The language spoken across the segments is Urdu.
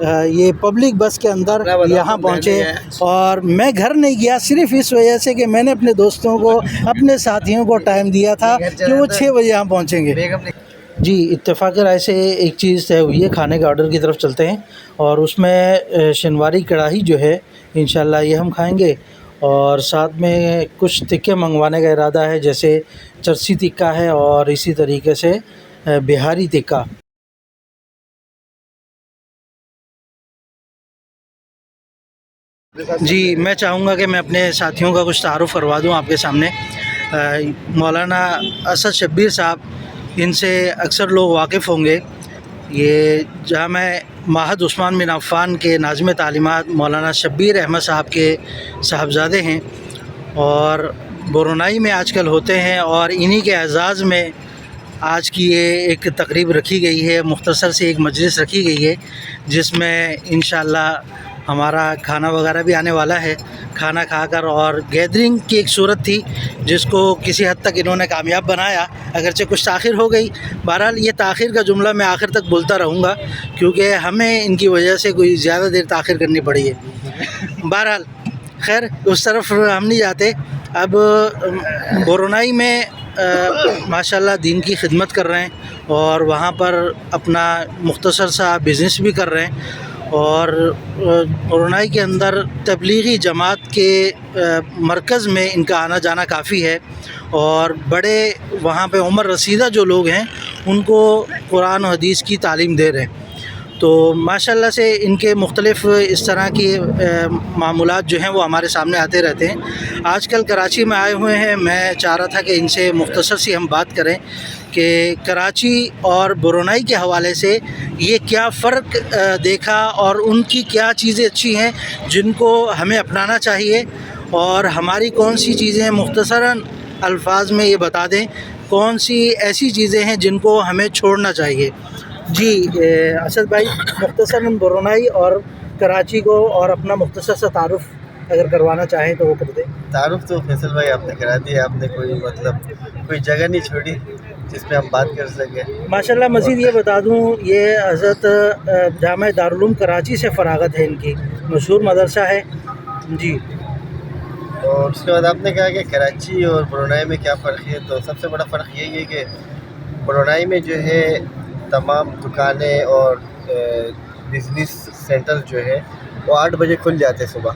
یہ پبلک بس کے اندر یہاں پہنچے، اور میں گھر نہیں گیا صرف اس وجہ سے کہ میں نے اپنے دوستوں کو، اپنے ساتھیوں کو ٹائم دیا تھا کہ وہ 6 بجے یہاں پہنچیں گے۔ جی اتفاق رائے سے ایک چیز طے ہوئی ہے، کھانے کے آرڈر کی طرف چلتے ہیں، اور اس میں شنواری کڑاہی جو ہے انشاءاللہ یہ ہم کھائیں گے، اور ساتھ میں کچھ تکے منگوانے کا ارادہ ہے، جیسے چرسی تکہ ہے اور اسی طریقے سے بہاری تکہ۔ جی میں چاہوں گا کہ میں اپنے ساتھیوں کا کچھ تعارف کروا دوں آپ کے سامنے۔ مولانا اسد شبیر صاحب، ان سے اکثر لوگ واقف ہوں گے، یہ جامع معہد عثمان بن عفان کے ناظم تعلیمات مولانا شبیر احمد صاحب کے صاحبزادے ہیں، اور برونائی میں آج کل ہوتے ہیں، اور انہی کے اعزاز میں آج کی یہ ایک تقریب رکھی گئی ہے، مختصر سے ایک مجلس رکھی گئی ہے، جس میں انشاءاللہ ہمارا کھانا وغیرہ بھی آنے والا ہے۔ کھانا کھا کر اور گیدرنگ کی ایک صورت تھی جس کو کسی حد تک انہوں نے کامیاب بنایا، اگرچہ کچھ تاخیر ہو گئی۔ بہرحال یہ تاخیر کا جملہ میں آخر تک بولتا رہوں گا، کیونکہ ہمیں ان کی وجہ سے کوئی زیادہ دیر تاخیر کرنی پڑی ہے۔ بہرحال خیر اس طرف ہم نہیں جاتے۔ اب برونائی میں ماشاءاللہ دین کی خدمت کر رہے ہیں، اور وہاں پر اپنا مختصر سا بزنس بھی کر رہے ہیں، اور برونائی کے اندر تبلیغی جماعت کے مرکز میں ان کا آنا جانا کافی ہے، اور بڑے وہاں پہ عمر رسیدہ جو لوگ ہیں ان کو قرآن و حدیث کی تعلیم دے رہے ہیں۔ تو ماشاءاللہ سے ان کے مختلف اس طرح کی معمولات جو ہیں وہ ہمارے سامنے آتے رہتے ہیں۔ آج کل کراچی میں آئے ہوئے ہیں، میں چاہ رہا تھا کہ ان سے مختصر سی ہم بات کریں کہ کراچی اور برونائی کے حوالے سے یہ کیا فرق دیکھا، اور ان کی کیا چیزیں اچھی ہیں جن کو ہمیں اپنانا چاہیے، اور ہماری کون سی چیزیں مختصراً الفاظ میں یہ بتا دیں کون سی ایسی چیزیں ہیں جن کو ہمیں چھوڑنا چاہیے۔ جی اسد بھائی مختصراً برونائی اور کراچی کو اور اپنا مختصر سا تعارف اگر کروانا چاہیں تو وہ کر دیں۔ تعارف تو فیصل بھائی آپ نے کرا دیا، آپ نے کوئی جگہ نہیں چھوڑی جس پہ ہم بات کر سکیں۔ ماشاءاللہ مزید یہ بتا دوں، یہ حضرت جامع دارالعلوم کراچی سے فراغت ہے، ان کی مشہور مدرسہ ہے۔ جی اور اس کے بعد آپ نے کہا کہ کراچی اور برونائی میں کیا فرق ہے، تو سب سے بڑا فرق یہی ہے کہ برونائی میں جو ہے تمام دکانیں اور بزنس سینٹر جو ہے وہ 8 بجے کھل جاتے ہیں صبح،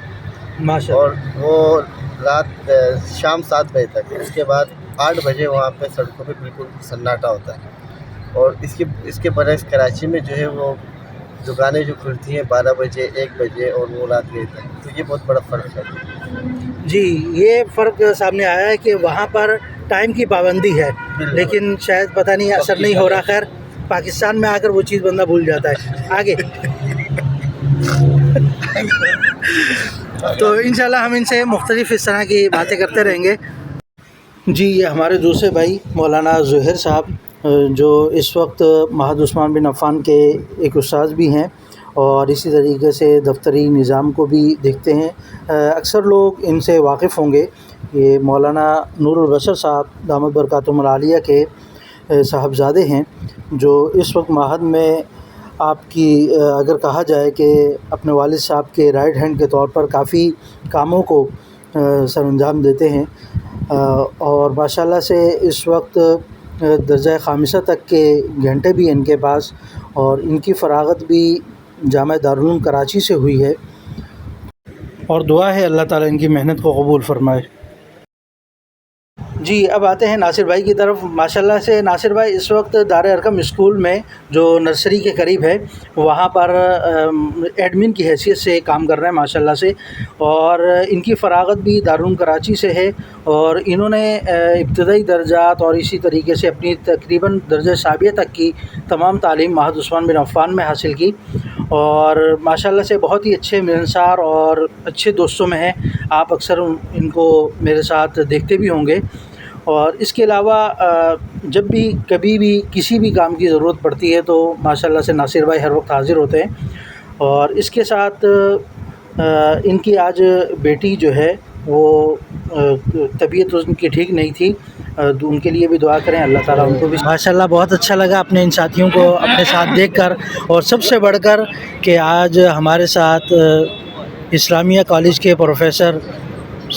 ماشاءاللہ، اور وہ رات شام 7 بجے تک۔ اس کے بعد 8 بجے وہاں پہ سڑکوں پہ بالکل سناٹا ہوتا ہے، اور اس کے برعکس کراچی میں جو ہے وہ دکانیں جو کھلتی ہیں 12 بجے 1 بجے اور وہ رات گئے تک، تو یہ بہت بڑا فرق ہے۔ جی یہ فرق سامنے آیا ہے کہ وہاں پر ٹائم کی پابندی ہے، لیکن شاید پتہ نہیں اثر نہیں ہو رہا۔ خیر پاکستان میں آ کر وہ چیز بندہ بھول جاتا ہے۔ آگے تو انشاءاللہ ہم ان سے مختلف اس طرح کی باتیں کرتے رہیں گے۔ جی یہ ہمارے دوسرے بھائی مولانا ظہیر صاحب، جو اس وقت معہد عثمان بن عفان کے ایک استاذ بھی ہیں، اور اسی طریقے سے دفتری نظام کو بھی دیکھتے ہیں۔ اکثر لوگ ان سے واقف ہوں گے۔ یہ مولانا نور البشر صاحب دامت برکاتہم العالیہ کے صاحبزادے ہیں، جو اس وقت معہد میں آپ کی اگر کہا جائے کہ اپنے والد صاحب کے رائٹ ہینڈ کے طور پر کافی کاموں کو سر انجام دیتے ہیں، اور ماشاءاللہ سے اس وقت درجہ خامسہ تک کے گھنٹے بھی ان کے پاس، اور ان کی فراغت بھی جامع دارالعلوم کراچی سے ہوئی ہے، اور دعا ہے اللہ تعالیٰ ان کی محنت کو قبول فرمائے۔ جی اب آتے ہیں ناصر بھائی کی طرف۔ ماشاءاللہ سے ناصر بھائی اس وقت دار ارقم اسکول میں جو نرسری کے قریب ہے وہاں پر ایڈمن کی حیثیت سے کام کر رہے ہیں ماشاءاللہ سے، اور ان کی فراغت بھی دارالعلوم کراچی سے ہے، اور انہوں نے ابتدائی درجات اور اسی طریقے سے اپنی تقریباً درجہ ثانویہ تک کی تمام تعلیم معہد عثمان بن عفان میں حاصل کی، اور ماشاءاللہ سے بہت ہی اچھے ملنسار اور اچھے دوستوں میں ہیں۔ آپ اکثر ان کو میرے ساتھ دیکھتے بھی ہوں گے، اور اس کے علاوہ جب بھی کبھی بھی کسی بھی کام کی ضرورت پڑتی ہے تو ماشاءاللہ سے ناصر بھائی ہر وقت حاضر ہوتے ہیں۔ اور اس کے ساتھ ان کی آج بیٹی جو ہے وہ طبیعت ان کی ٹھیک نہیں تھی، ان کے لیے بھی دعا کریں, اللہ تعالیٰ ان کو بھی. ماشاءاللہ بہت اچھا لگا اپنے ان ساتھیوں کو اپنے ساتھ دیکھ کر, اور سب سے بڑھ کر کہ آج ہمارے ساتھ اسلامیہ کالج کے پروفیسر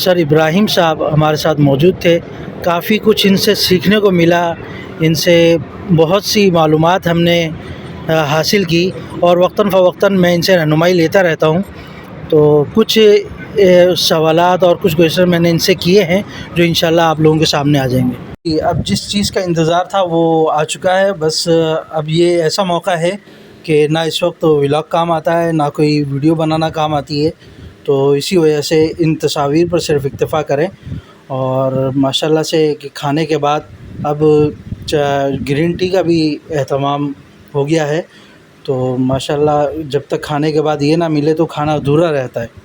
سر ابراہیم صاحب ہمارے ساتھ موجود تھے. کافی کچھ ان سے سیکھنے کو ملا, ان سے بہت سی معلومات ہم نے حاصل کی, اور وقتاً فوقتاً میں ان سے رہنمائی لیتا رہتا ہوں. تو کچھ سوالات اور کچھ کوئسچن میں نے ان سے کیے ہیں جو انشاءاللہ آپ لوگوں کے سامنے آ جائیں گے. اب جس چیز کا انتظار تھا وہ آ چکا ہے. بس اب یہ ایسا موقع ہے کہ نہ اس وقت ولاگ کام آتا ہے, نہ کوئی ویڈیو بنانا کام آتی ہے. تو اسی وجہ سے ان تصاویر پر صرف اکتفا کریں. اور ماشاءاللہ سے کہ کھانے کے بعد اب گرین ٹی کا بھی اہتمام ہو گیا ہے. تو ماشاءاللہ جب تک کھانے کے بعد یہ نہ ملے تو کھانا ادھورا رہتا ہے.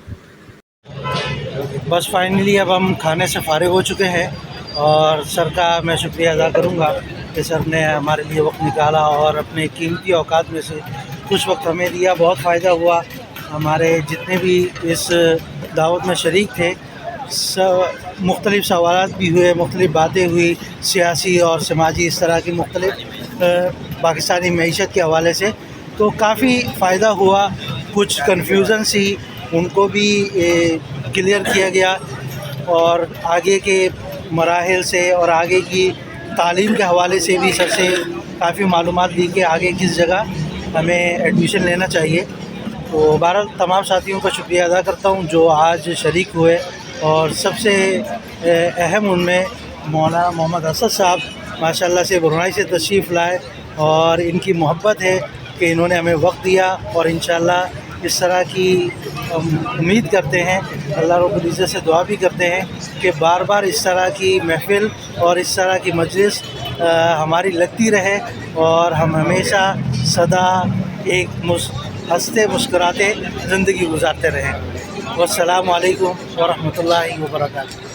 بس فائنلی اب ہم کھانے سے فارغ ہو چکے ہیں, اور سر کا میں شکریہ ادا کروں گا کہ سر نے ہمارے لیے وقت نکالا اور اپنے قیمتی اوقات میں سے کچھ وقت ہمیں دیا. بہت فائدہ ہوا. ہمارے جتنے بھی اس دعوت میں شریک تھے مختلف سوالات بھی ہوئے, مختلف باتیں ہوئی, سیاسی اور سماجی اس طرح کی مختلف پاکستانی معیشت کے حوالے سے. تو کافی فائدہ ہوا. کچھ کنفیوژن سی ان کو بھی کلیئر کیا گیا, اور آگے کے مراحل سے اور آگے کی تعلیم کے حوالے سے بھی سر سے کافی معلومات لی کہ آگے کس جگہ ہمیں ایڈمیشن لینا چاہیے. تو بہرحال تمام ساتھیوں کا شکریہ ادا کرتا ہوں جو آج شریک ہوئے, اور سب سے اہم ان میں مولانا محمد اسد صاحب ماشاءاللہ سے برونائی سے تشریف لائے, اور ان کی محبت ہے کہ انہوں نے ہمیں وقت دیا. اور انشاءاللہ اس طرح کی امید کرتے ہیں, اللہ رب العزت سے دعا بھی کرتے ہیں کہ بار بار اس طرح کی محفل اور اس طرح کی مجلس ہماری لگتی رہے, اور ہم ہمیشہ سدا ایک ہنستے مسکراتے زندگی گزارتے رہیں. والسلام علیکم ورحمۃ اللہ وبرکاتہ.